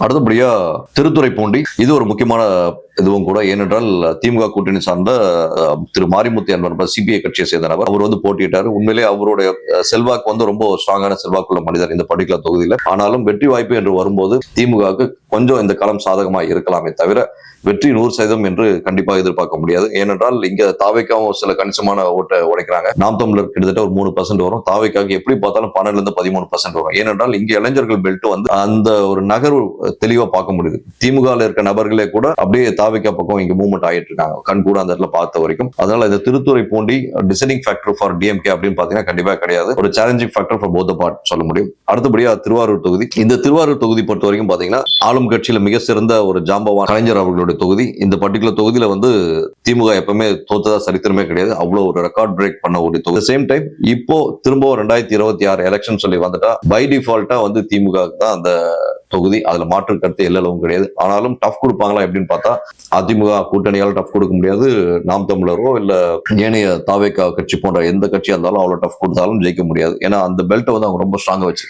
அடுத்தபடியா திருத்துறைப்பூண்டி, இது ஒரு முக்கியமான இதுவும் கூட. ஏனென்றால் திமுக கூட்டணி சார்ந்த திரு மாரிமுத்து என்பவர் சிபிஐ கட்சியை சேர்ந்த நபர். அவர் போட்டியிட்டாரு. உண்மையிலே அவருடைய செல்வாக்கு ரொம்ப ஸ்ட்ராங்கான செல்வாக்குள்ள மனிதர் இந்த பர்டிகுலர் தொகுதியில. ஆனாலும் வெற்றி வாய்ப்பு என்று வரும்போது திமுகவுக்கு கொஞ்சம் இந்த களம் சாதகமா இருக்கலாமே தவிர வெற்றி 100% என்று கண்டிப்பாக எதிர்பார்க்க முடியாது. ஏனென்றால் இங்க தாவைக்காவும் சில கணிசமான ஓட்டை உடைக்கிறாங்க. நாம் தமிழர் கிட்டத்தட்ட ஒரு 3% வரும். தாவைக்காக எப்படி பார்த்தாலும் 12-13% வரும். ஏனென்றால் இங்க இளைஞர்கள் பெல்ட் அந்த ஒரு நகர்வு தெளிவா பார்க்க முடியுது. திமுக இருக்க நபர்களே கூட அப்படியே தாவைக்கா பக்கம் இங்க மூவ்மெண்ட் ஆயிட்டு இருக்காங்க, கண் கூட அந்த இடத்துல பார்த்த வரைக்கும். அதனால இந்த Thiruthuraipoondi deciding factor for DMK அப்படின்னு பாத்தீங்கன்னா கண்டிப்பா கிடையாது. ஒரு challenging factor for both part சொல்ல முடியும். அடுத்தபடியா திருவாரூர் தொகுதி. இந்த திருவாரூர் தொகுதி பொறுத்த வரைக்கும் பாத்தீங்கன்னா ஆளும் கட்சியில மிக சிறந்த ஒரு ஜாம்பவான் கலைஞர் அவர்களுடைய தொகுதி. இந்த பர்டிகுலர் தொகுதியில திமுக எப்பவுமே தோத்ததா சரித்திரமே கிடையாது. அவ்வளவு ஒரு ரெக்கார்ட் பிரேக் பண்ண ஒரு தொகுதி. சேம் டைம் இப்போ திரும்ப 2026 எலெக்ஷன் சொல்லி வந்துட்டா பை டிஃபால்ட்டா திமுக தான் அந்த தொகுதி. அதுல மாற்று கருத்து எல்லளவும் கிடையாது. ஆனாலும் டஃப் கொடுப்பாங்களா எப்படின்னு பார்த்தா அதிமுக கூட்டணியால டஃப் கொடுக்க முடியாது. நாம் தமிழரோ இல்ல ஏனைய தாவேக்கா கட்சி போன்ற எந்த கட்சியா இருந்தாலும் அவ்வளவு டஃப் கொடுத்தாலும் ஜெயிக்க முடியாது. ஏன்னா அந்த பெல்ட்டை அவங்க ரொம்ப ஸ்ட்ராங்கா வச்சிருக்காங்க.